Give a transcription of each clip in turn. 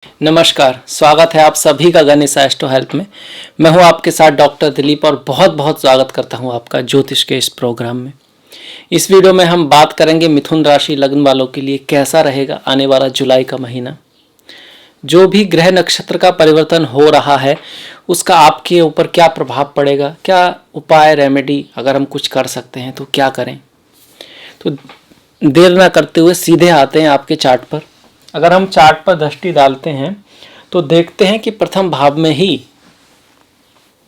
नमस्कार, स्वागत है आप सभी का गणेश एस्ट्रो हेल्प में। मैं हूं आपके साथ डॉक्टर दिलीप और बहुत बहुत स्वागत करता हूं आपका ज्योतिष के इस प्रोग्राम में। इस वीडियो में हम बात करेंगे मिथुन राशि लग्न वालों के लिए कैसा रहेगा आने वाला जुलाई का महीना। जो भी ग्रह नक्षत्र का परिवर्तन हो रहा है उसका आपके ऊपर क्या प्रभाव पड़ेगा, क्या उपाय रेमेडी अगर हम कुछ कर सकते हैं तो क्या करें। तो देर ना करते हुए सीधे आते हैं आपके चार्ट पर। अगर हम चार्ट पर दृष्टि डालते हैं तो देखते हैं कि प्रथम भाव में ही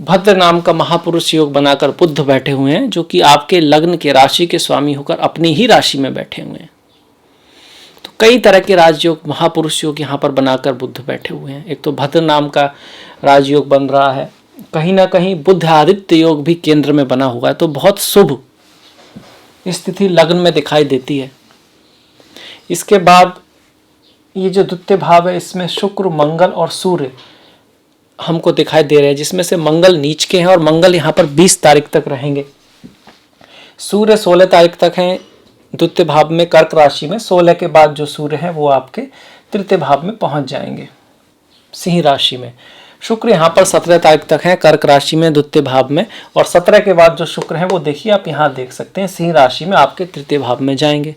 भद्र नाम का महापुरुष योग बनाकर बुध बैठे हुए हैं, जो कि आपके लग्न के राशि के स्वामी होकर अपनी ही राशि में बैठे हुए हैं। तो कई तरह के राजयोग महापुरुष योग यहाँ पर बनाकर बुध बैठे हुए हैं। एक तो भद्र नाम का राजयोग बन रहा है, कहीं ना कहीं बुध आदित्य योग भी केंद्र में बना हुआ है, तो बहुत शुभ स्थिति लग्न में दिखाई देती है। इसके बाद ये जो द्वितीय भाव है इसमें शुक्र, मंगल और सूर्य हमको दिखाई दे रहे हैं, जिसमें से मंगल नीच के हैं और मंगल यहाँ पर 20 तारीख तक रहेंगे। सूर्य 16 तारीख तक हैं द्वितीय भाव में कर्क राशि में। 16 के बाद जो सूर्य हैं वो आपके तृतीय भाव में पहुंच जाएंगे सिंह राशि में। शुक्र यहाँ पर 17 तारीख तक है कर्क राशि में द्वितीय भाव में, और 17 के बाद जो शुक्र है वो देखिए आप यहाँ देख सकते हैं सिंह राशि में आपके तृतीय भाव में जाएंगे।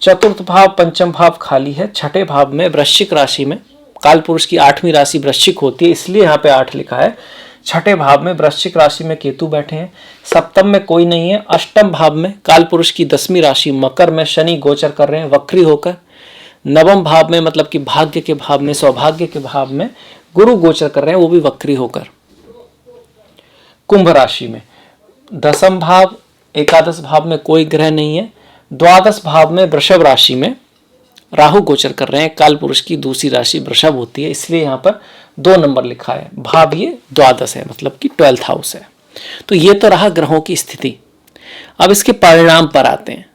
चतुर्थ भाव पंचम भाव खाली है। छठे भाव में वृश्चिक राशि में, काल पुरुष की 8वीं राशि वृश्चिक होती है इसलिए यहाँ पे 8 लिखा है। छठे भाव में वृश्चिक राशि में केतु बैठे हैं। सप्तम में कोई नहीं है। अष्टम भाव में काल पुरुष की 10वीं राशि मकर में शनि गोचर कर रहे हैं वक्री होकर। नवम भाव में मतलब कि भाग्य के भाव में, सौभाग्य के भाव में गुरु गोचर कर रहे हैं, वो भी वक्री होकर कुंभ राशि में। दसम भाव एकादश भाव में कोई ग्रह नहीं है। द्वादश भाव में वृषभ राशि में राहु गोचर कर रहे हैं। काल पुरुष की दूसरी राशि वृषभ होती है इसलिए यहाँ पर 2 नंबर लिखा है। भाव ये द्वादश है, मतलब कि 12th हाउस है। तो ये तो रहा ग्रहों की स्थिति। अब इसके परिणाम पर आते हैं।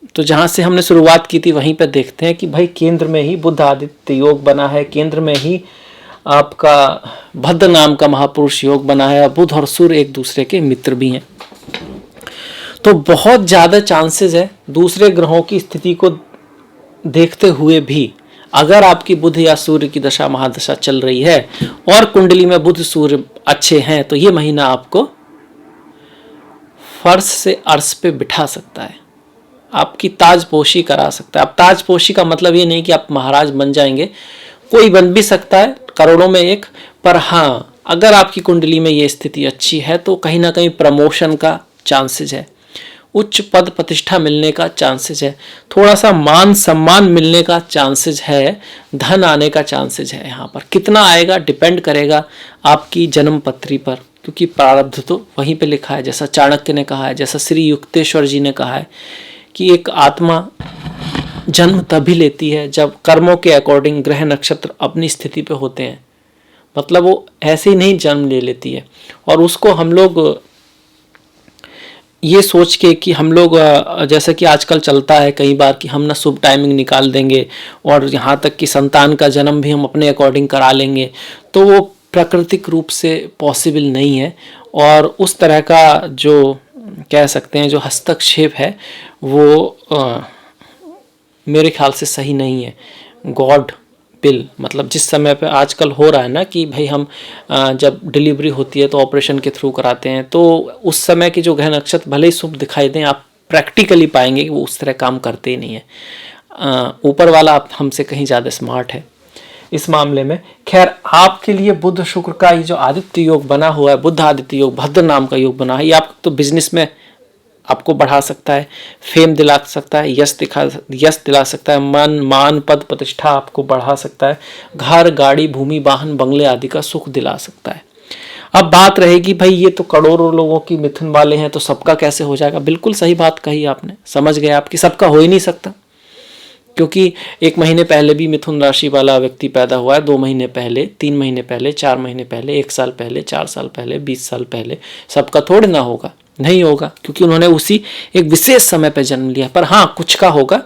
तो जहाँ से हमने शुरुआत की थी वहीं पर देखते हैं कि भाई केंद्र में ही बुध आदित्य योग बना है, केंद्र में ही आपका भद्र नाम का महापुरुष योग बना है। बुध और सूर्य एक दूसरे के मित्र भी हैं, तो बहुत ज़्यादा चांसेस है दूसरे ग्रहों की स्थिति को देखते हुए भी अगर आपकी बुध या सूर्य की दशा महादशा चल रही है और कुंडली में बुध सूर्य अच्छे हैं तो ये महीना आपको फर्श से अर्श पे बिठा सकता है, आपकी ताजपोशी करा सकता है। अब ताजपोशी का मतलब ये नहीं कि आप महाराज बन जाएंगे, कोई बन भी सकता है करोड़ों में एक, पर हाँ अगर आपकी कुंडली में ये स्थिति अच्छी है तो कहीं ना कहीं प्रमोशन का चांसेस है, उच्च पद प्रतिष्ठा मिलने का चांसेस है, थोड़ा सा मान सम्मान मिलने का चांसेस है, धन आने का चांसेस है। यहाँ पर कितना आएगा डिपेंड करेगा आपकी जन्म पत्री पर, क्योंकि प्रारब्ध तो वहीं पे लिखा है। जैसा चाणक्य ने कहा है, जैसा श्री युक्तेश्वर जी ने कहा है कि एक आत्मा जन्म तभी लेती है जब कर्मों के अकॉर्डिंग ग्रह नक्षत्र अपनी स्थिति पे होते हैं, मतलब वो ऐसे ही नहीं जन्म ले लेती है। और उसको हम लोग ये सोच के कि हम लोग जैसे कि आजकल चलता है कई बार कि हम ना शुभ टाइमिंग निकाल देंगे और यहाँ तक कि संतान का जन्म भी हम अपने अकॉर्डिंग करा लेंगे, तो वो प्राकृतिक रूप से पॉसिबल नहीं है। और उस तरह का जो कह सकते हैं जो हस्तक्षेप है वो मेरे ख्याल से सही नहीं है। गॉड बिल, मतलब जिस समय पे आजकल हो रहा है ना कि भाई हम जब डिलीवरी होती है तो ऑपरेशन के थ्रू कराते हैं, तो उस समय के जो ग्रह नक्षत्र भले ही शुभ दिखाई दें, आप प्रैक्टिकली पाएंगे कि वो उस तरह काम करते ही नहीं है। ऊपर वाला आप हमसे कहीं ज़्यादा स्मार्ट है इस मामले में। खैर आपके लिए बुध शुक्र का ये जो आदित्य योग बना हुआ है, बुध आदित्य योग भद्र नाम का योग बना है, ये आप तो बिजनेस में आपको बढ़ा सकता है, फेम दिला सकता है, यश दिला सकता है, मन मान पद प्रतिष्ठा आपको बढ़ा सकता है, घर गाड़ी भूमि वाहन बंगले आदि का सुख दिला सकता है। अब बात रहेगी भाई ये तो करोड़ों लोगों की मिथुन वाले हैं तो सबका कैसे हो जाएगा। बिल्कुल सही बात कही आपने, समझ गए आपकी सबका हो ही नहीं सकता, क्योंकि 1 महीने पहले भी मिथुन राशि वाला व्यक्ति पैदा हुआ है, 2 महीने पहले, 3 महीने पहले, 4 महीने पहले, 1 साल पहले, 4 साल पहले, 20 साल पहले, सबका थोड़े ना होगा, नहीं होगा, क्योंकि उन्होंने उसी एक विशेष समय पर जन्म लिया। पर हाँ कुछ का होगा।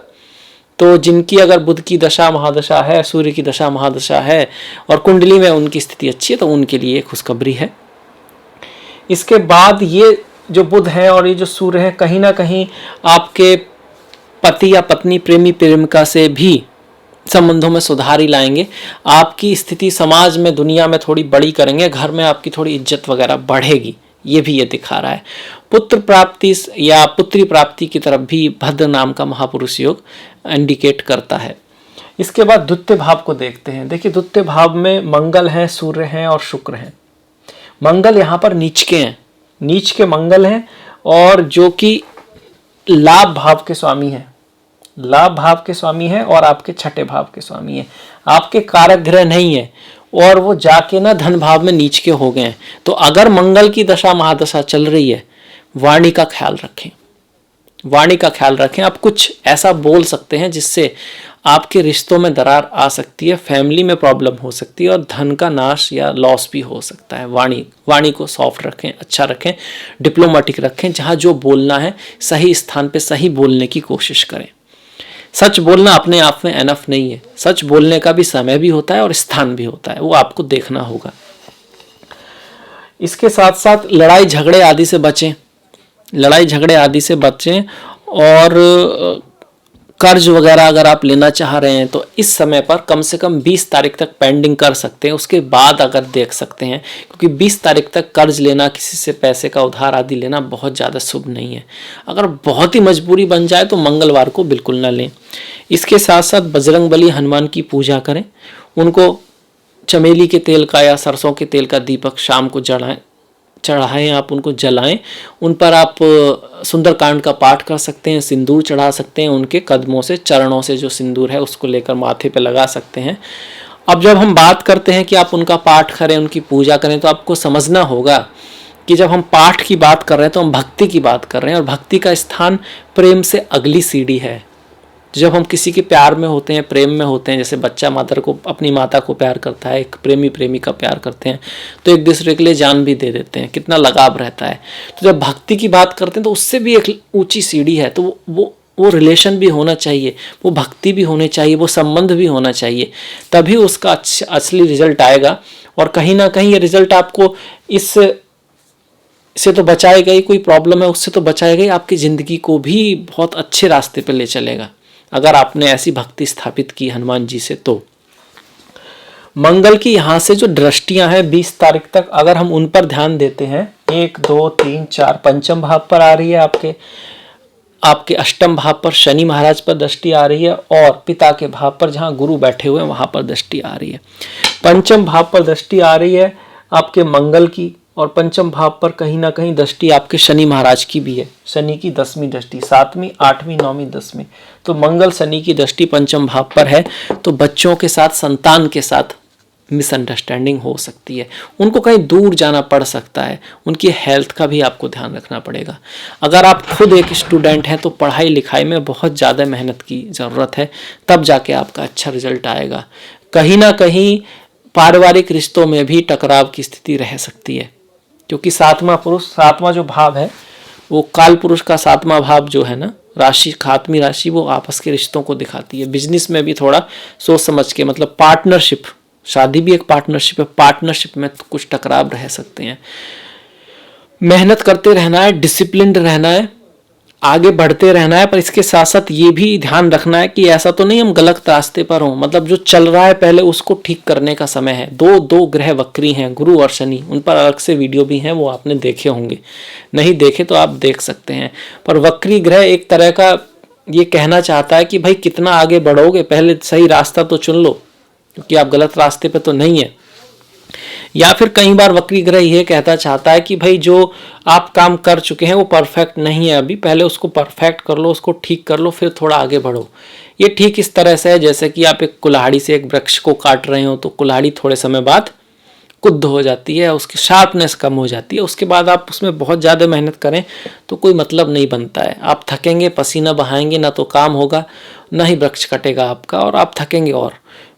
तो जिनकी अगर बुध की दशा महादशा है, सूर्य की दशा महादशा है और कुंडली में उनकी स्थिति अच्छी है तो उनके लिए खुशखबरी है। इसके बाद ये जो बुध है और ये जो सूर्य है कहीं ना कहीं आपके पति या पत्नी प्रेमी प्रेमिका से भी संबंधों में सुधार ही लाएंगे, आपकी स्थिति समाज में दुनिया में थोड़ी बड़ी करेंगे, घर में आपकी थोड़ी इज्जत वगैरह बढ़ेगी, ये भी ये दिखा रहा है। पुत्र प्राप्ति या पुत्री प्राप्ति की तरफ भी भद्र नाम का महापुरुष योग इंडिकेट करता है। इसके बाद द्वितीय भाव को देखते हैं। देखिए द्वितीय भाव में मंगल हैं, सूर्य हैं और शुक्र हैं। मंगल यहाँ पर नीच के हैं, नीच के मंगल हैं, और जो कि लाभ भाव के स्वामी हैं, लाभ भाव के स्वामी हैं और आपके छठे भाव के स्वामी हैं। आपके कारक ग्रह नहीं है और वो जाके ना धन भाव में नीच के हो गए हैं। तो अगर मंगल की दशा महादशा चल रही है, वाणी का ख्याल रखें, वाणी का ख्याल रखें। आप कुछ ऐसा बोल सकते हैं जिससे आपके रिश्तों में दरार आ सकती है, फैमिली में प्रॉब्लम हो सकती है और धन का नाश या लॉस भी हो सकता है। वाणी को सॉफ्ट रखें, अच्छा रखें, डिप्लोमेटिक रखें। जहाँ जो बोलना है सही स्थान पे सही बोलने की कोशिश करें। सच बोलना अपने आप में एनफ नहीं है, सच बोलने का भी समय भी होता है और स्थान भी होता है, वो आपको देखना होगा। इसके साथ साथ लड़ाई झगड़े आदि से बचें, लड़ाई झगड़े आदि से बचें। और कर्ज वगैरह अगर आप लेना चाह रहे हैं तो इस समय पर कम से कम 20 तारीख तक पेंडिंग कर सकते हैं, उसके बाद अगर देख सकते हैं, क्योंकि 20 तारीख तक कर्ज लेना, किसी से पैसे का उधार आदि लेना बहुत ज़्यादा शुभ नहीं है। अगर बहुत ही मजबूरी बन जाए तो मंगलवार को बिल्कुल ना लें। इसके साथ साथ बजरंगबली हनुमान की पूजा करें, उनको चमेली के तेल का या सरसों के तेल का दीपक शाम को चढ़ाएं, आप उनको जलाएं। उन पर आप सुंदरकांड का पाठ कर सकते हैं, सिंदूर चढ़ा सकते हैं, उनके कदमों से, चरणों से जो सिंदूर है उसको लेकर माथे पे लगा सकते हैं। अब जब हम बात करते हैं कि आप उनका पाठ करें, उनकी पूजा करें, तो आपको समझना होगा कि जब हम पाठ की बात कर रहे हैं तो हम भक्ति की बात कर रहे हैं, और भक्ति का स्थान प्रेम से अगली सीढ़ी है। जब हम किसी के प्यार में होते हैं, प्रेम में होते हैं, जैसे बच्चा माता को, अपनी माता को प्यार करता है, एक प्रेमी प्रेमिका प्यार करते हैं, तो एक दूसरे के लिए जान भी दे देते हैं, कितना लगाव रहता है। तो जब भक्ति की बात करते हैं तो उससे भी एक ऊंची सीढ़ी है। तो वो रिलेशन भी होना चाहिए, वो भक्ति भी होनी चाहिए, वो संबंध भी होना चाहिए, तभी उसका असली रिजल्ट आएगा। और कहीं ना कहीं ये रिजल्ट आपको इससे तो बचाएगा ही, कोई प्रॉब्लम है उससे तो बचाएगा ही, आपकी ज़िंदगी को भी बहुत अच्छे रास्ते पर ले चलेगा अगर आपने ऐसी भक्ति स्थापित की हनुमान जी से। तो मंगल की यहाँ से जो दृष्टियां हैं 20 तारीख तक, अगर हम उन पर ध्यान देते हैं, 1 2 3 4 पंचम भाव पर आ रही है, आपके अष्टम भाव पर शनि महाराज पर दृष्टि आ रही है, और पिता के भाव पर जहाँ गुरु बैठे हुए हैं वहां पर दृष्टि आ रही है। पंचम भाव पर दृष्टि आ रही है आपके मंगल की, और पंचम भाव पर कहीं ना कहीं दृष्टि आपके शनि महाराज की भी है। शनि की 10वीं दृष्टि, 7वीं 8वीं 9वीं 10वीं, तो मंगल शनि की दृष्टि पंचम भाव पर है। तो बच्चों के साथ, संतान के साथ मिसअंडरस्टैंडिंग हो सकती है, उनको कहीं दूर जाना पड़ सकता है, उनकी हेल्थ का भी आपको ध्यान रखना पड़ेगा। अगर आप खुद एक स्टूडेंट हैं तो पढ़ाई लिखाई में बहुत ज़्यादा मेहनत की ज़रूरत है, तब जाके आपका अच्छा रिजल्ट आएगा। कहीं ना कहीं पारिवारिक रिश्तों में भी टकराव की स्थिति रह सकती है, क्योंकि सातवां जो भाव है वो काल पुरुष का 7वां भाव जो है ना, राशि, खातमी राशि, वो आपस के रिश्तों को दिखाती है। बिजनेस में भी थोड़ा सोच समझ के, मतलब पार्टनरशिप, शादी भी एक पार्टनरशिप है, पार्टनरशिप में तो कुछ टकराव रह सकते हैं। मेहनत करते रहना है, डिसिप्लिन्ड रहना है, आगे बढ़ते रहना है, पर इसके साथ साथ ये भी ध्यान रखना है कि ऐसा तो नहीं हम गलत रास्ते पर हों, मतलब जो चल रहा है पहले उसको ठीक करने का समय है। दो ग्रह वक्री हैं, गुरु और शनि, उन पर अलग से वीडियो भी हैं, वो आपने देखे होंगे, नहीं देखे तो आप देख सकते हैं। पर वक्री ग्रह एक तरह का ये कहना चाहता है कि भाई कितना आगे बढ़ोगे, पहले सही रास्ता तो चुन लो, क्योंकि आप गलत रास्ते पर तो नहीं है। या फिर कई बार वक्री ग्रह ये कहता चाहता है कि भाई जो आप काम कर चुके हैं वो परफेक्ट नहीं है अभी, पहले उसको परफेक्ट कर लो, उसको ठीक कर लो, फिर थोड़ा आगे बढ़ो। ये ठीक इस तरह से है जैसे कि आप एक कुल्हाड़ी से एक वृक्ष को काट रहे हो, तो कुल्हाड़ी थोड़े समय बाद कुद्ध हो जाती है, उसकी शार्पनेस कम हो जाती है, उसके बाद आप उसमें बहुत ज़्यादा मेहनत करें तो कोई मतलब नहीं बनता है। आप थकेंगे, पसीना बहाएंगे, ना तो काम होगा, ना ही वृक्ष कटेगा आपका, और आप थकेंगे। और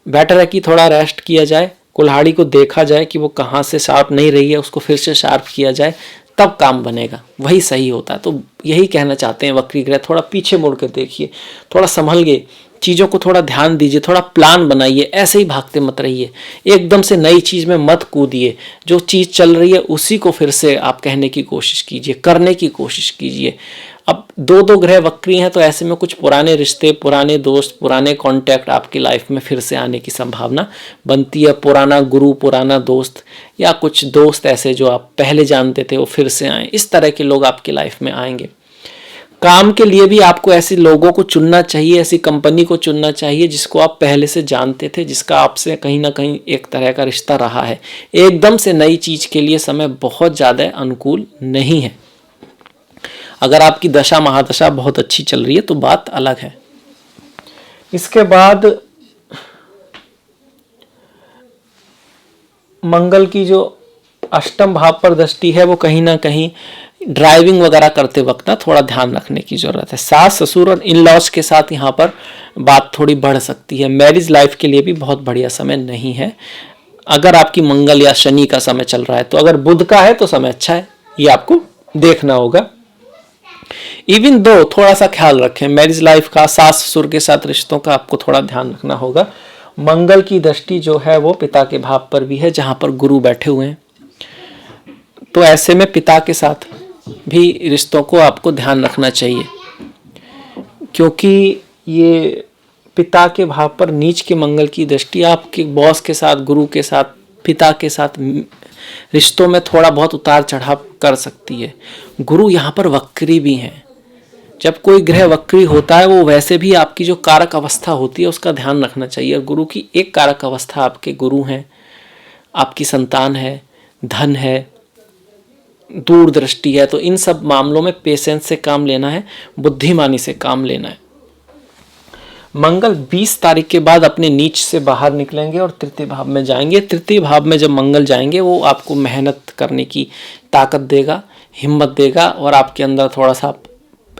बेटर है कि थोड़ा रेस्ट किया जाए, कुल्हाड़ी को देखा जाए कि वो कहाँ से शार्प नहीं रही है, उसको फिर से शार्प किया जाए, तब काम बनेगा, वही सही होता है। तो यही कहना चाहते हैं वक्री ग्रह, थोड़ा पीछे मुड़ कर देखिए, थोड़ा संभल के चीज़ों को थोड़ा ध्यान दीजिए, थोड़ा प्लान बनाइए, ऐसे ही भागते मत रहिए, एकदम से नई चीज़ में मत कूदिए। जो चीज़ चल रही है उसी को फिर से आप कहने की कोशिश कीजिए, करने की कोशिश कीजिए। अब दो दो ग्रह वक्री हैं तो ऐसे में कुछ पुराने रिश्ते, पुराने दोस्त, पुराने कांटेक्ट आपकी लाइफ में फिर से आने की संभावना बनती है। पुराना गुरु, पुराना दोस्त, या कुछ दोस्त ऐसे जो आप पहले जानते थे वो फिर से आए, इस तरह के लोग आपकी लाइफ में आएंगे। काम के लिए भी आपको ऐसे लोगों को चुनना चाहिए, ऐसी कंपनी को चुनना चाहिए जिसको आप पहले से जानते थे, जिसका आपसे कहीं ना कहीं एक तरह का रिश्ता रहा है। एकदम से नई चीज के लिए समय बहुत ज्यादा अनुकूल नहीं है। अगर आपकी दशा महादशा बहुत अच्छी चल रही है तो बात अलग है। इसके बाद मंगल की जो अष्टम भाव पर दृष्टि है वो कहीं ना कहीं ड्राइविंग वगैरह करते वक्त ना थोड़ा ध्यान रखने की जरूरत है। सास ससुर और इन लॉज के साथ यहाँ पर बात थोड़ी बढ़ सकती है। मैरिज लाइफ के लिए भी बहुत बढ़िया समय नहीं है अगर आपकी मंगल या शनि का समय चल रहा है तो। अगर बुध का है तो समय अच्छा है, ये आपको देखना होगा। इवन दो थोड़ा सा ख्याल रखें मैरिज लाइफ का, सास ससुर के साथ रिश्तों का आपको थोड़ा ध्यान रखना होगा। मंगल की दृष्टि जो है वो पिता के भाव पर भी है जहां पर गुरु बैठे हुए हैं, तो ऐसे में पिता के साथ भी रिश्तों को आपको ध्यान रखना चाहिए, क्योंकि ये पिता के भाव पर नीच के मंगल की दृष्टि आपके बॉस के साथ, गुरु के साथ, पिता के साथ रिश्तों में थोड़ा बहुत उतार चढ़ाव कर सकती है। गुरु यहाँ पर वक्री भी हैं। जब कोई ग्रह वक्री होता है वो वैसे भी आपकी जो कारक अवस्था होती है उसका ध्यान रखना चाहिए। गुरु की एक कारक अवस्था आपके गुरु हैं, आपकी संतान है, धन है, दूरदृष्टि है, तो इन सब मामलों में पेशेंस से काम लेना है, बुद्धिमानी से काम लेना है। मंगल 20 तारीख के बाद अपने नीच से बाहर निकलेंगे और तृतीय भाव में जाएंगे। तृतीय भाव में जब मंगल जाएंगे वो आपको मेहनत करने की ताकत देगा, हिम्मत देगा और आपके अंदर थोड़ा सा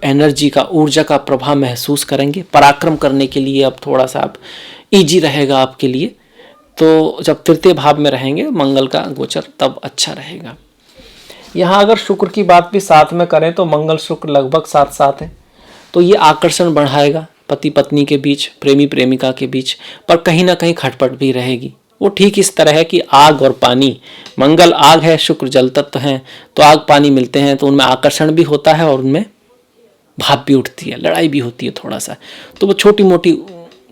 एनर्जी का, ऊर्जा का प्रभाव महसूस करेंगे। पराक्रम करने के लिए अब थोड़ा सा आप ईजी रहेगा आपके लिए। तो जब तृतीय भाव में रहेंगे मंगल का गोचर तब अच्छा रहेगा। यहाँ अगर शुक्र की बात भी साथ में करें तो मंगल शुक्र लगभग साथ साथ है, तो ये आकर्षण बढ़ाएगा पति पत्नी के बीच, प्रेमी प्रेमिका के बीच, पर कहीं ना कहीं खटपट भी रहेगी। वो ठीक इस तरह है कि आग और पानी, मंगल आग है, शुक्र जल तत्व है, तो आग पानी मिलते हैं तो उनमें आकर्षण भी होता है और उनमें भाप भी उठती है, लड़ाई भी होती है थोड़ा सा, तो वो छोटी मोटी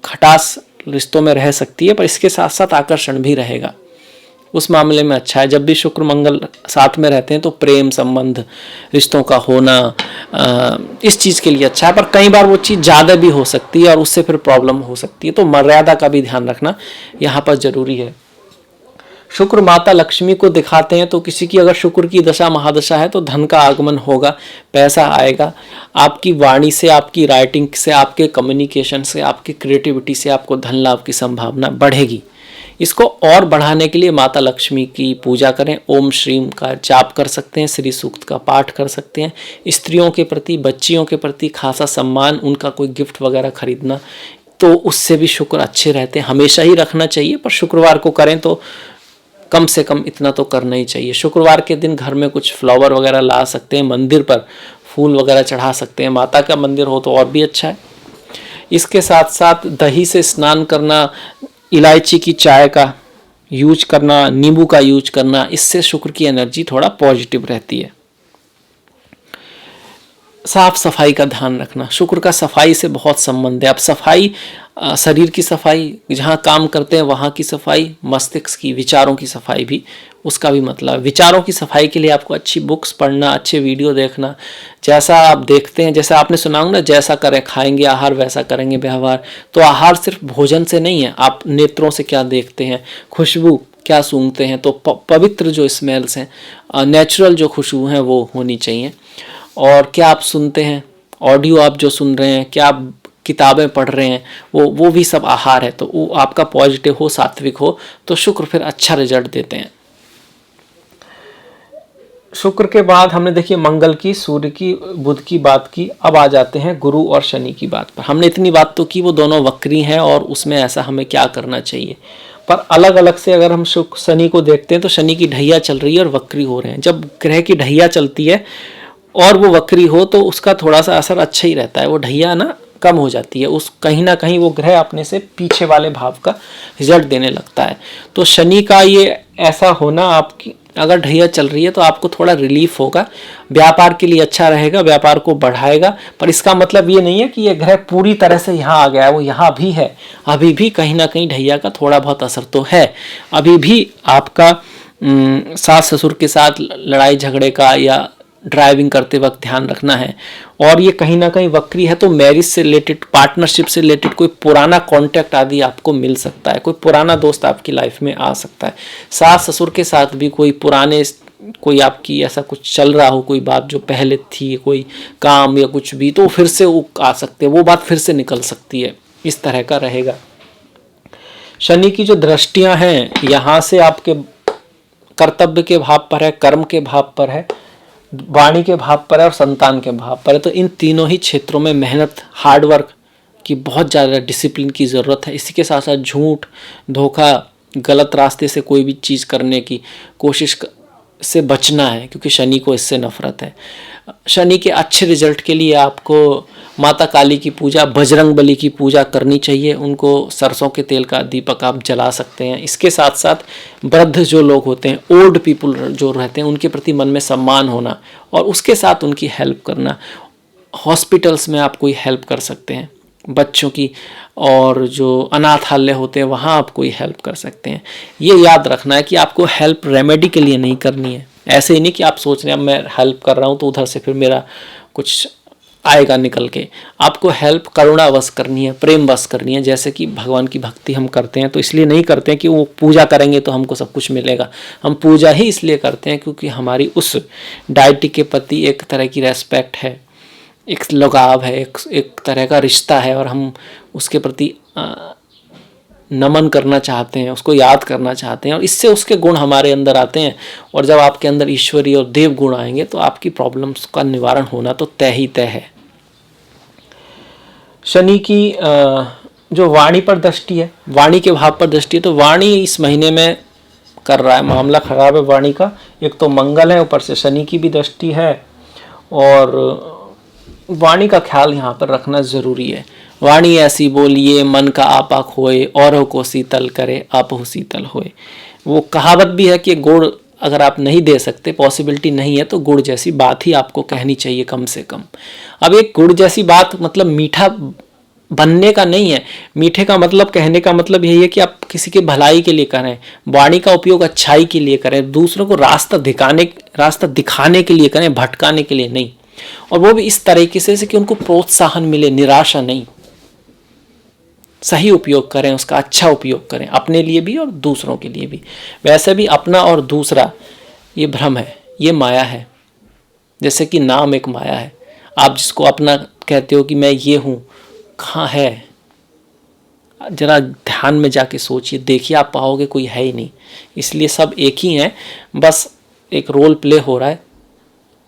खटास रिश्तों में रह सकती है, पर इसके साथ साथ आकर्षण भी रहेगा। उस मामले में अच्छा है। जब भी शुक्र मंगल साथ में रहते हैं तो प्रेम संबंध, रिश्तों का होना इस चीज़ के लिए अच्छा है, पर कई बार वो चीज़ ज़्यादा भी हो सकती है और उससे फिर प्रॉब्लम हो सकती है, तो मर्यादा का भी ध्यान रखना यहाँ पर जरूरी है। शुक्र माता लक्ष्मी को दिखाते हैं, तो किसी की अगर शुक्र की दशा महादशा है तो धन का आगमन होगा, पैसा आएगा। आपकी वाणी से, आपकी राइटिंग से, आपके कम्युनिकेशन से, आपकी क्रिएटिविटी से आपको धन लाभ की संभावना बढ़ेगी। इसको और बढ़ाने के लिए माता लक्ष्मी की पूजा करें, ओम श्रीम का जाप कर सकते हैं, श्री सूक्त का पाठ कर सकते हैं। स्त्रियों के प्रति, बच्चियों के प्रति खासा सम्मान, उनका कोई गिफ्ट वगैरह खरीदना, तो उससे भी शुक्र अच्छे रहते हैं। हमेशा ही रखना चाहिए, पर शुक्रवार को करें तो कम से कम इतना तो करना ही चाहिए। शुक्रवार के दिन घर में कुछ फ्लावर वगैरह ला सकते हैं, मंदिर पर फूल वगैरह चढ़ा सकते हैं, माता का मंदिर हो तो और भी अच्छा है। इसके साथ साथ दही से स्नान करना, इलायची की चाय का यूज करना, नींबू का यूज करना, इससे शुक्र की एनर्जी थोड़ा पॉजिटिव रहती है। साफ सफाई का ध्यान रखना, शुक्र का सफाई से बहुत संबंध है। अब सफाई, शरीर की सफाई, जहाँ काम करते हैं वहाँ की सफाई, मस्तिष्क की, विचारों की सफाई भी, उसका भी मतलब। विचारों की सफाई के लिए आपको अच्छी बुक्स पढ़ना, अच्छे वीडियो देखना, जैसा आप देखते हैं, जैसा आपने सुना होगा ना, जैसा करें खाएंगे आहार वैसा करेंगे व्यवहार। तो आहार सिर्फ भोजन से नहीं है, आप नेत्रों से क्या देखते हैं, खुशबू क्या सूंघते हैं, तो पवित्र जो स्मेल्स हैं, नेचुरल जो खुशबू हैं वो होनी चाहिए। और क्या आप सुनते हैं, ऑडियो आप जो सुन रहे हैं, क्या आप किताबें पढ़ रहे हैं, वो भी सब आहार है। तो वो आपका पॉजिटिव हो, सात्विक हो, तो शुक्र फिर अच्छा रिजल्ट देते हैं। शुक्र के बाद हमने देखिए मंगल की, सूर्य की, बुध की बात की, अब आ जाते हैं गुरु और शनि की बात पर। हमने इतनी बात तो की, वो दोनों वक्री हैं और उसमें ऐसा हमें क्या करना चाहिए, पर अलग अलग से अगर हम शुक्र शनि को देखते हैं तो शनि की ढैया चल रही है और वक्री हो रहे हैं। जब ग्रह की ढैया चलती है और वो वक्री हो तो उसका थोड़ा सा असर अच्छा ही रहता है, वो ढैया ना कम हो जाती है, उस कहीं ना कहीं वो ग्रह अपने से पीछे वाले भाव का रिजल्ट देने लगता है। तो शनि का ये ऐसा होना आपकी अगर ढैया चल रही है तो आपको थोड़ा रिलीफ होगा, व्यापार के लिए अच्छा रहेगा, व्यापार को बढ़ाएगा। पर इसका मतलब ये नहीं है कि ये ग्रह पूरी तरह से यहाँ आ गया है, वो यहाँ भी है, अभी भी कहीं ना कहीं ढैया का थोड़ा बहुत असर तो है। अभी भी आपका सास ससुर के साथ लड़ाई झगड़े का या ड्राइविंग करते वक्त ध्यान रखना है। और ये कहीं ना कहीं वक्री है तो मैरिज से रिलेटेड, पार्टनरशिप से रिलेटेड कोई पुराना कांटेक्ट आदि आपको मिल सकता है, कोई पुराना दोस्त आपकी लाइफ में आ सकता है। सास ससुर के साथ भी कोई पुराने, कोई आपकी ऐसा कुछ चल रहा हो, कोई बात जो पहले थी, कोई काम या कुछ भी, तो फिर से वो आ सकते हैं, वो बात फिर से निकल सकती है, इस तरह का रहेगा। शनि की जो दृष्टियां हैं यहाँ से आपके कर्तव्य के भाव पर है, कर्म के भाव पर है, वाणी के भाव पर है और संतान के भाव पर है। तो इन तीनों ही क्षेत्रों में मेहनत, हार्डवर्क की बहुत ज़्यादा डिसिप्लिन की ज़रूरत है। इसी के साथ साथ झूठ, धोखा, गलत रास्ते से कोई भी चीज़ करने की कोशिश से बचना है, क्योंकि शनि को इससे नफरत है। शनि के अच्छे रिजल्ट के लिए आपको माता काली की पूजा, बजरंग बली की पूजा करनी चाहिए। उनको सरसों के तेल का दीपक आप जला सकते हैं। इसके साथ साथ वृद्ध जो लोग होते हैं, ओल्ड पीपल जो रहते हैं, उनके प्रति मन में सम्मान होना और उसके साथ उनकी हेल्प करना। हॉस्पिटल्स में आप कोई हेल्प कर सकते हैं बच्चों की, और जो अनाथालय होते हैं वहाँ आप कोई हेल्प कर सकते हैं। ये याद रखना है कि आपको हेल्प रेमेडी के लिए नहीं करनी है। ऐसे ही नहीं कि आप सोच रहे हैं अब मैं हेल्प कर रहा हूँ तो उधर से फिर मेरा कुछ आएगा निकल के। आपको हेल्प करुणावश करनी है, प्रेमवश करनी है। जैसे कि भगवान की भक्ति हम करते हैं तो इसलिए नहीं करते हैं कि वो पूजा करेंगे तो हमको सब कुछ मिलेगा। हम पूजा ही इसलिए करते हैं क्योंकि हमारी उस डायटी के प्रति एक तरह की रेस्पेक्ट है, एक लगाव है, एक तरह का रिश्ता है, और हम उसके प्रति नमन करना चाहते हैं, उसको याद करना चाहते हैं, और इससे उसके गुण हमारे अंदर आते हैं। और जब आपके अंदर ईश्वरीय और देव गुण आएंगे तो आपकी प्रॉब्लम्स का निवारण होना तो तय ही तय है। शनि की जो वाणी पर दृष्टि है, वाणी के भाव पर दृष्टि है, तो वाणी इस महीने में कर रहा है, मामला खराब है वाणी का। एक तो मंगल है, ऊपर से शनि की भी दृष्टि है, और वाणी का ख्याल यहाँ पर रखना जरूरी है। वाणी ऐसी बोलिए मन का आपा खोए, औरों को शीतल करे आपहु शीतल होए। वो कहावत भी है कि गुड़ अगर आप नहीं दे सकते, पॉसिबिलिटी नहीं है, तो गुड़ जैसी बात ही आपको कहनी चाहिए कम से कम। अब एक गुड़ जैसी बात मतलब मीठा बनने का नहीं है, मीठे का मतलब, कहने का मतलब यही है कि आप किसी की भलाई के लिए करें, वाणी का उपयोग अच्छाई के लिए करें, दूसरों को रास्ता दिखाने के लिए करें, भटकाने के लिए नहीं। और वो भी इस तरीके से कि उनको प्रोत्साहन मिले, निराशा नहीं। सही उपयोग करें, उसका अच्छा उपयोग करें, अपने लिए भी और दूसरों के लिए भी। वैसे भी अपना और दूसरा ये भ्रम है, ये माया है। जैसे कि नाम एक माया है। आप जिसको अपना कहते हो कि मैं ये हूँ, कहाँ है? जरा ध्यान में जाके सोचिए, देखिए, आप पाओगे कोई है ही नहीं। इसलिए सब एक ही हैं, बस एक रोल प्ले हो रहा है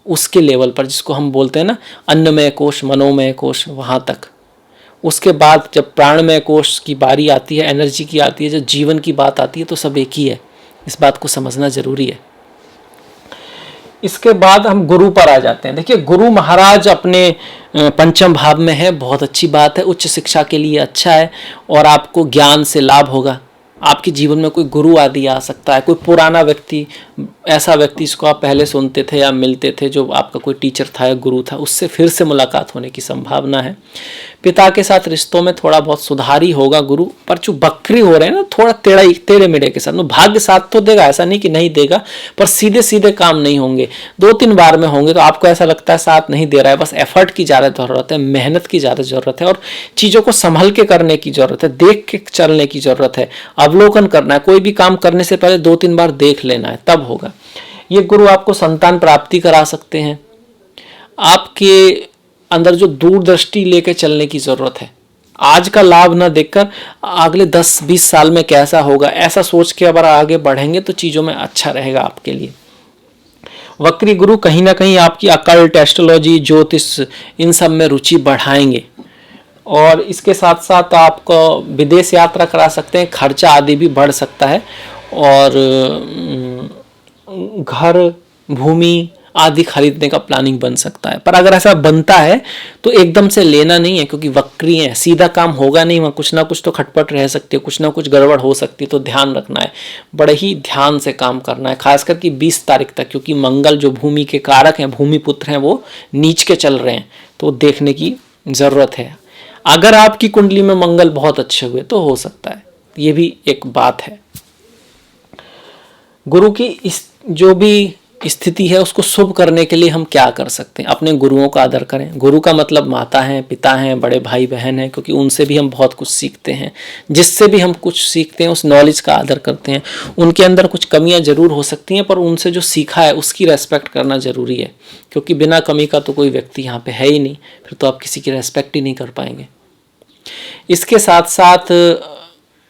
उसके लेवल पर, जिसको हम बोलते हैं ना अन्नमय कोश, मनोमय कोश, वहाँ तक। उसके बाद जब प्राणमय कोश की बारी आती है, एनर्जी की आती है, जब जीवन की बात आती है, तो सब एक ही है। इस बात को समझना जरूरी है। इसके बाद हम गुरु पर आ जाते हैं। देखिए, गुरु महाराज अपने पंचम भाव में है, बहुत अच्छी बात है, उच्च शिक्षा के लिए अच्छा है, और आपको ज्ञान से लाभ होगा। आपके जीवन में कोई गुरु आदि आ सकता है, कोई पुराना व्यक्ति, ऐसा व्यक्ति जिसको आप पहले सुनते थे या मिलते थे, जो आपका कोई टीचर था या गुरु था, उससे फिर से मुलाकात होने की संभावना है। पिता के साथ रिश्तों में थोड़ा बहुत सुधार ही होगा गुरु, पर जो बकरी हो रहे हैं ना, थोड़ा टेढ़े मेढ़े के साथ। भाग्य साथ तो देगा, ऐसा नहीं कि नहीं देगा, पर सीधे सीधे काम नहीं होंगे, 2-3 बार में होंगे तो आपको ऐसा लगता है साथ नहीं दे रहा है। बस एफर्ट की ज़्यादा ज़रूरत है, मेहनत की ज़्यादा ज़रूरत है, और चीज़ों को संभल के करने की ज़रूरत है, देख के चलने की ज़रूरत है, अवलोकन करना है। कोई भी काम करने से पहले 2-3 बार देख लेना है, तब होगा। ये गुरु आपको संतान प्राप्ति करा सकते हैं। आपके अंदर जो दूरदृष्टि लेके चलने की जरूरत है, आज का लाभ ना देखकर अगले 10-20 साल में कैसा होगा, ऐसा सोच के अगर आगे बढ़ेंगे तो चीजों में अच्छा रहेगा आपके लिए। वक्री गुरु कहीं ना कहीं आपकी अकल्ट, एस्ट्रोलॉजी, ज्योतिष, इन सब में रुचि बढ़ाएंगे, और इसके साथ साथ आपको विदेश यात्रा करा सकते हैं, खर्चा आदि भी बढ़ सकता है, और घर, भूमि आदि खरीदने का प्लानिंग बन सकता है। पर अगर ऐसा बनता है तो एकदम से लेना नहीं है, क्योंकि वक्री है, सीधा काम होगा नहीं, वहाँ कुछ ना कुछ तो खटपट रह सकती है, कुछ ना कुछ गड़बड़ हो सकती है। तो ध्यान रखना है, बड़े ही ध्यान से काम करना है, खासकर कि 20 तारीख तक, क्योंकि मंगल जो भूमि के कारक हैं, भूमि पुत्र हैं, वो नीच के चल रहे हैं, तो देखने की ज़रूरत है। अगर आपकी कुंडली में मंगल बहुत अच्छे हुए तो हो सकता है, ये भी एक बात है। गुरु की इस जो भी स्थिति है उसको शुभ करने के लिए हम क्या कर सकते हैं? अपने गुरुओं का आदर करें। गुरु का मतलब माता हैं, पिता हैं, बड़े भाई बहन हैं, क्योंकि उनसे भी हम बहुत कुछ सीखते हैं। जिससे भी हम कुछ सीखते हैं उस नॉलेज का आदर करते हैं। उनके अंदर कुछ कमियां जरूर हो सकती हैं, पर उनसे जो सीखा है उसकी रेस्पेक्ट करना जरूरी है, क्योंकि बिना कमी का तो कोई व्यक्ति यहाँ पे है ही नहीं, फिर तो आप किसी की रेस्पेक्ट ही नहीं कर पाएंगे। इसके साथ साथ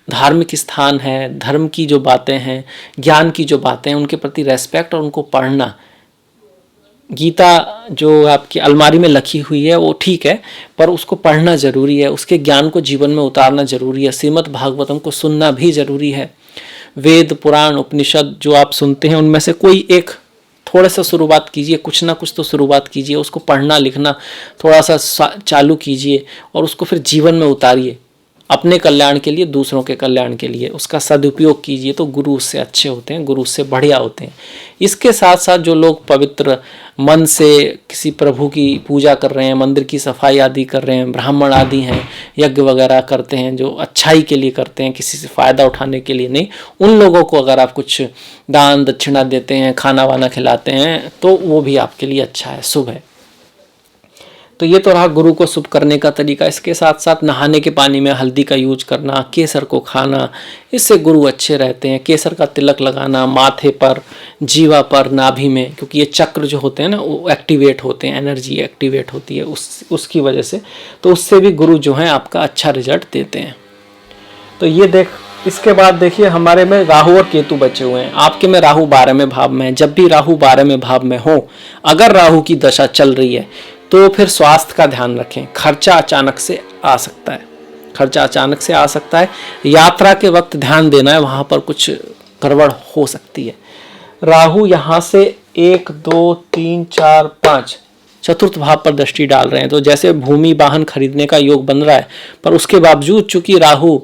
धार्मिक स्थान है, धर्म की जो बातें हैं, ज्ञान की जो बातें हैं, उनके प्रति रेस्पेक्ट और उनको पढ़ना। गीता जो आपकी अलमारी में लिखी हुई है वो ठीक है, पर उसको पढ़ना जरूरी है, उसके ज्ञान को जीवन में उतारना जरूरी है। श्रीमद् भागवतम को सुनना भी जरूरी है। वेद पुराण उपनिषद जो आप सुनते हैं उनमें से कोई एक थोड़ा सा शुरुआत कीजिए, कुछ ना कुछ तो शुरुआत कीजिए, उसको पढ़ना लिखना थोड़ा सा चालू कीजिए और उसको फिर जीवन में उतारिए, अपने कल्याण के लिए, दूसरों के कल्याण के लिए उसका सदुपयोग कीजिए। तो गुरु उससे अच्छे होते हैं, गुरु उससे बढ़िया होते हैं। इसके साथ साथ जो लोग पवित्र मन से किसी प्रभु की पूजा कर रहे हैं, मंदिर की सफाई आदि कर रहे हैं, ब्राह्मण आदि हैं, यज्ञ वगैरह करते हैं, जो अच्छाई के लिए करते हैं, किसी से फ़ायदा उठाने के लिए नहीं, उन लोगों को अगर आप कुछ दान दक्षिणा देते हैं, खाना वाना खिलाते हैं, तो वो भी आपके लिए अच्छा है, शुभ है। तो ये तो रहा गुरु को शुभ करने का तरीका। इसके साथ साथ नहाने के पानी में हल्दी का यूज करना, केसर को खाना, इससे गुरु अच्छे रहते हैं। केसर का तिलक लगाना माथे पर, जीवा पर, नाभि में, क्योंकि ये चक्र जो होते हैं ना वो एक्टिवेट होते हैं, एनर्जी एक्टिवेट होती है उसकी वजह से, तो उससे भी गुरु जो है आपका अच्छा रिजल्ट देते हैं। तो ये इसके बाद देखिए हमारे में राहु और केतु बचे हुए हैं। आपके में राहु 12वें भाव में है। जब भी राहु 12वें भाव में हो, अगर राहु की दशा चल रही है तो फिर स्वास्थ्य का ध्यान रखें। खर्चा अचानक से आ सकता है, खर्चा अचानक से आ सकता है। यात्रा के वक्त ध्यान देना है, वहां पर कुछ गड़बड़ हो सकती है। राहु यहाँ से 1 2 3 4 5 चतुर्थ भाव पर दृष्टि डाल रहे हैं, तो जैसे भूमि वाहन खरीदने का योग बन रहा है, पर उसके बावजूद चूंकि राहु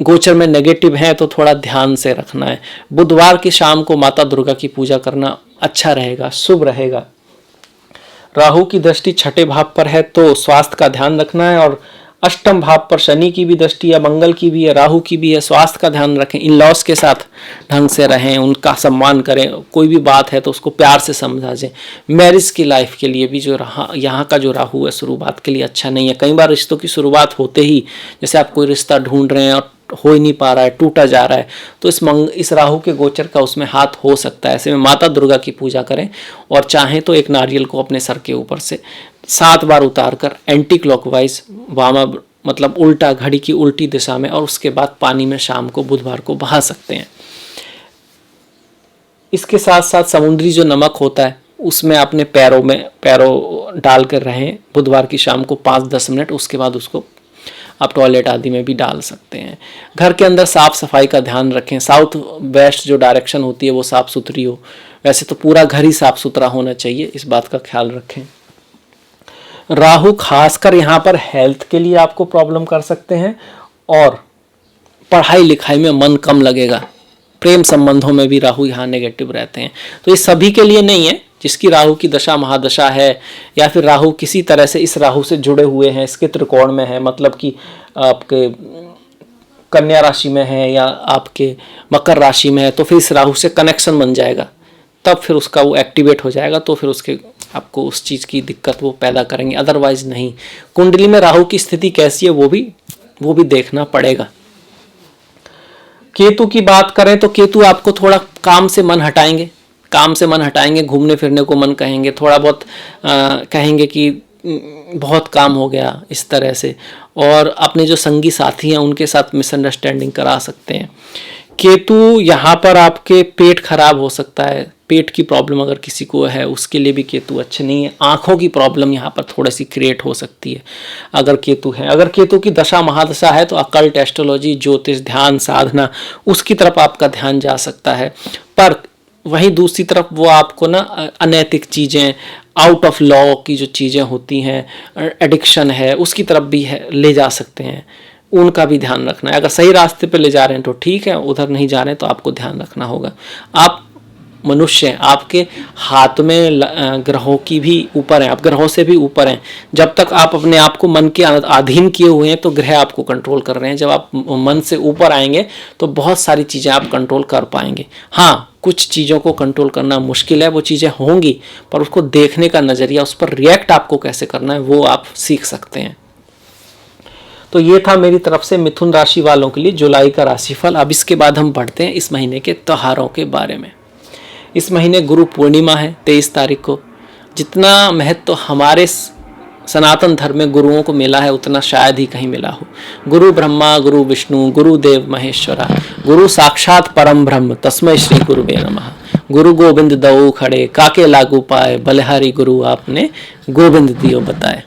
गोचर में नेगेटिव है तो थोड़ा ध्यान से रखना है। बुधवार की शाम को माता दुर्गा की पूजा करना अच्छा रहेगा, शुभ रहेगा। राहु की दृष्टि 6ठे भाव पर है तो स्वास्थ्य का ध्यान रखना है, और 8म भाव पर शनि की भी दृष्टि है, मंगल की भी है, राहु की भी है। स्वास्थ्य का ध्यान रखें, इन लॉस के साथ ढंग से रहें, उनका सम्मान करें, कोई भी बात है तो उसको प्यार से समझाएं। मैरिज की लाइफ के लिए भी जो यहाँ का जो राहु है शुरुआत के लिए अच्छा नहीं है। कई बार रिश्तों की शुरुआत होते ही, जैसे आप कोई रिश्ता ढूंढ रहे हैं और हो ही नहीं पा रहा है, टूटा जा रहा है, तो इस राहु के गोचर का उसमें हाथ हो सकता है। ऐसे में माता दुर्गा की पूजा करें, और चाहें तो एक नारियल को अपने सर के ऊपर से 7 बार उतार कर एंटी क्लॉकवाइज, वामा मतलब उल्टा, घड़ी की उल्टी दिशा में, और उसके बाद पानी में शाम को बुधवार को बहा सकते हैं। इसके साथ साथ समुद्री जो नमक होता है उसमें अपने पैरों डाल कर रहें बुधवार की शाम को 5-10 मिनट। उसके बाद उसको आप टॉयलेट आदि में भी डाल सकते हैं। घर के अंदर साफ सफाई का ध्यान रखें। साउथ वेस्ट जो डायरेक्शन होती है वो साफ सुथरी हो। वैसे तो पूरा घर ही साफ सुथरा होना चाहिए, इस बात का ख्याल रखें। राहु खासकर यहाँ पर हेल्थ के लिए आपको प्रॉब्लम कर सकते हैं, और पढ़ाई लिखाई में मन कम लगेगा। प्रेम संबंधों में भी राहु यहाँ नेगेटिव रहते हैं। तो ये सभी के लिए नहीं है, जिसकी राहु की दशा महादशा है, या फिर राहु किसी तरह से इस राहु से जुड़े हुए हैं, इसके त्रिकोण में है, मतलब कि आपके कन्या राशि में है या आपके मकर राशि में है, तो फिर इस राहु से कनेक्शन बन जाएगा, तब फिर उसका वो एक्टिवेट हो जाएगा, तो फिर उसके आपको उस चीज़ की दिक्कत वो पैदा करेंगे, अदरवाइज नहीं। कुंडली में राहु की स्थिति कैसी है वो भी देखना पड़ेगा। केतु की बात करें तो केतु आपको थोड़ा काम से मन हटाएंगे, घूमने फिरने को मन कहेंगे, थोड़ा बहुत कहेंगे कि बहुत काम हो गया इस तरह से, और अपने जो संगी साथी हैं उनके साथ मिसअंडरस्टैंडिंग करा सकते हैं। केतु यहाँ पर आपके पेट खराब हो सकता है, पेट की प्रॉब्लम अगर किसी को है उसके लिए भी केतु अच्छे नहीं है। आंखों की प्रॉब्लम यहाँ पर थोड़ी सी क्रिएट हो सकती है अगर केतु है। अगर केतु की दशा महादशा है तो अकल्ट, एस्ट्रोलॉजी, ज्योतिष, ध्यान साधना, उसकी तरफ आपका ध्यान जा सकता है। पर वहीं दूसरी तरफ वो आपको ना अनैतिक चीज़ें, आउट ऑफ लॉ की जो चीज़ें होती हैं, एडिक्शन है, उसकी तरफ भी ले जा सकते हैं। उनका भी ध्यान रखना है। अगर सही रास्ते पे ले जा रहे हैं तो ठीक है, उधर नहीं जा रहे हैं तो आपको ध्यान रखना होगा। आप मनुष्य हैं, आपके हाथ में ग्रहों की भी ऊपर हैं, आप ग्रहों से भी ऊपर हैं। जब तक आप अपने आप को मन के अधीन किए हुए हैं तो ग्रह आपको कंट्रोल कर रहे हैं। जब आप मन से ऊपर आएंगे तो बहुत सारी चीज़ें आप कंट्रोल कर पाएंगे। हाँ, कुछ चीज़ों को कंट्रोल करना मुश्किल है, वो चीज़ें होंगी, पर उसको देखने का नज़रिया, उस पर रिएक्ट आपको कैसे करना है वो आप सीख सकते हैं। तो ये था मेरी तरफ से मिथुन राशि वालों के लिए जुलाई का राशिफल। अब इसके बाद हम बढ़ते हैं इस महीने के त्योहारों के बारे में। इस महीने गुरु पूर्णिमा है 23 तारीख को। जितना महत्व तो हमारे सनातन धर्म में गुरुओं को मिला है उतना शायद ही कहीं मिला हो। गुरु ब्रह्मा गुरु विष्णु गुरुदेव महेश्वरा, गुरु साक्षात परम ब्रह्म तस्मै श्री गुरुवे नमः। गुरु गोविंद दऊ खड़े काके लागू पाए, बलिहारी गुरु आपने गोविंद दियो बताए।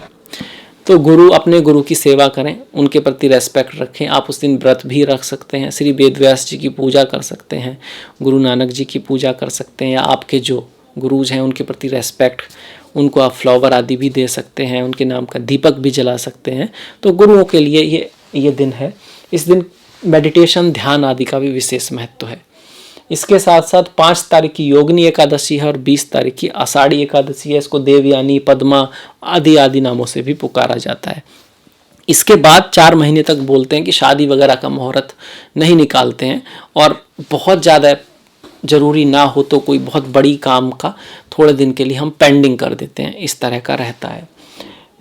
तो गुरु, अपने गुरु की सेवा करें, उनके प्रति रेस्पेक्ट रखें। आप उस दिन व्रत भी रख सकते हैं, श्री वेदव्यास जी की पूजा कर सकते हैं, गुरु नानक जी की पूजा कर सकते हैं, या आपके जो गुरुज हैं उनके प्रति रेस्पेक्ट, उनको आप फ्लावर आदि भी दे सकते हैं, उनके नाम का दीपक भी जला सकते हैं। तो गुरुओं के लिए ये दिन है। इस दिन मेडिटेशन, ध्यान आदि का भी विशेष महत्व है। इसके साथ साथ 5 तारीख की योगिनी एकादशी है और 20 तारीख की आषाढ़ी एकादशी है। इसको देवयानी, पद्मा आदि नामों से भी पुकारा जाता है। इसके बाद 4 महीने तक बोलते हैं कि शादी वगैरह का मुहूर्त नहीं निकालते हैं, और बहुत ज़्यादा ज़रूरी ना हो तो कोई बहुत बड़ी काम का थोड़े दिन के लिए हम पेंडिंग कर देते हैं, इस तरह का रहता है।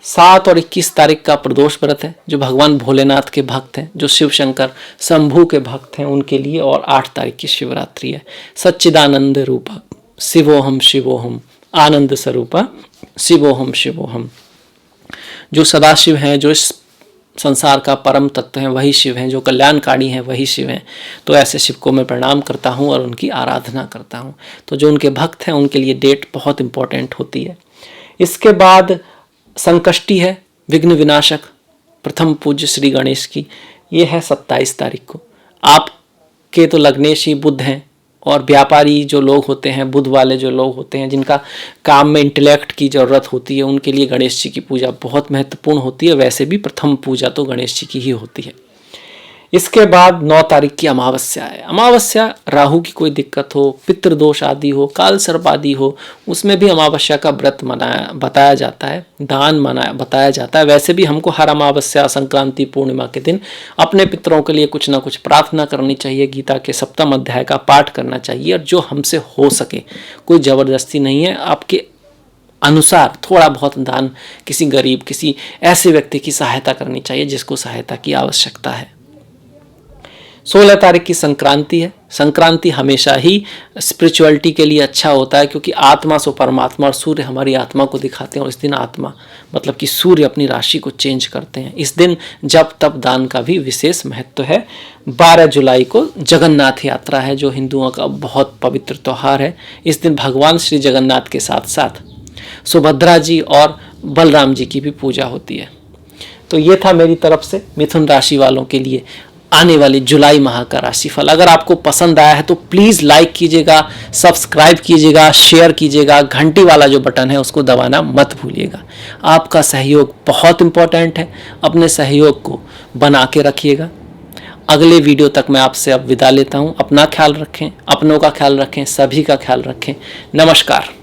7 और 21 तारीख का प्रदोष व्रत है, जो भगवान भोलेनाथ के भक्त हैं, जो शिव शंकर शंभू के भक्त हैं उनके लिए, और 8 तारीख की शिवरात्रि है। सच्चिदानंद रूपा शिवोहम शिवोहम, आनंद स्वरूपा शिवोहम शिवोहम। जो सदाशिव हैं, जो इस संसार का परम तत्व है वही शिव हैं, जो कल्याणकारी हैं वही शिव हैं। तो ऐसे शिव को मैं प्रणाम करता हूँ और उनकी आराधना करता हूँ। तो जो उनके भक्त हैं उनके लिए डेट बहुत इंपॉर्टेंट होती है। इसके बाद संकष्टी है, विघ्न विनाशक, प्रथम पूज्य श्री गणेश की। ये है 27 तारीख को। आपके तो लग्नेश ही बुध हैं, और व्यापारी जो लोग होते हैं, बुध वाले जो लोग होते हैं, जिनका काम में इंटेलेक्ट की ज़रूरत होती है, उनके लिए गणेश जी की पूजा बहुत महत्वपूर्ण होती है। वैसे भी प्रथम पूजा तो गणेश जी की ही होती है। इसके बाद 9 तारीख की अमावस्या है। अमावस्या, राहु की कोई दिक्कत हो, पितृदोष आदि हो, काल सर्प आदि हो, उसमें भी अमावस्या का व्रत बताया जाता है, दान बताया जाता है। वैसे भी हमको हर अमावस्या, संक्रांति, पूर्णिमा के दिन अपने पितरों के लिए कुछ ना कुछ प्रार्थना करनी चाहिए, गीता के 7वें अध्याय का पाठ करना चाहिए, और जो हमसे हो सके, कोई ज़बरदस्ती नहीं है, आपके अनुसार थोड़ा बहुत दान किसी गरीब, किसी ऐसे व्यक्ति की सहायता करनी चाहिए जिसको सहायता की आवश्यकता है। 16 तारीख की संक्रांति है। संक्रांति हमेशा ही स्पिरिचुअलिटी के लिए अच्छा होता है, क्योंकि आत्मा सो परमात्मा, और सूर्य हमारी आत्मा को दिखाते हैं, और इस दिन आत्मा मतलब कि सूर्य अपनी राशि को चेंज करते हैं। इस दिन जप तप दान का भी विशेष महत्व है। 12 जुलाई को जगन्नाथ यात्रा है, जो हिंदुओं का बहुत पवित्र त्यौहार है। इस दिन भगवान श्री जगन्नाथ के साथ साथ सुभद्रा जी और बलराम जी की भी पूजा होती है। तो ये था मेरी तरफ से मिथुन राशि वालों के लिए आने वाले जुलाई माह का राशिफल। अगर आपको पसंद आया है तो प्लीज़ लाइक कीजिएगा, सब्सक्राइब कीजिएगा, शेयर कीजिएगा, घंटी वाला जो बटन है उसको दबाना मत भूलिएगा। आपका सहयोग बहुत इम्पोर्टेंट है, अपने सहयोग को बना के रखिएगा। अगले वीडियो तक मैं आपसे अब विदा लेता हूँ। अपना ख्याल रखें, अपनों का ख्याल रखें, सभी का ख्याल रखें। नमस्कार।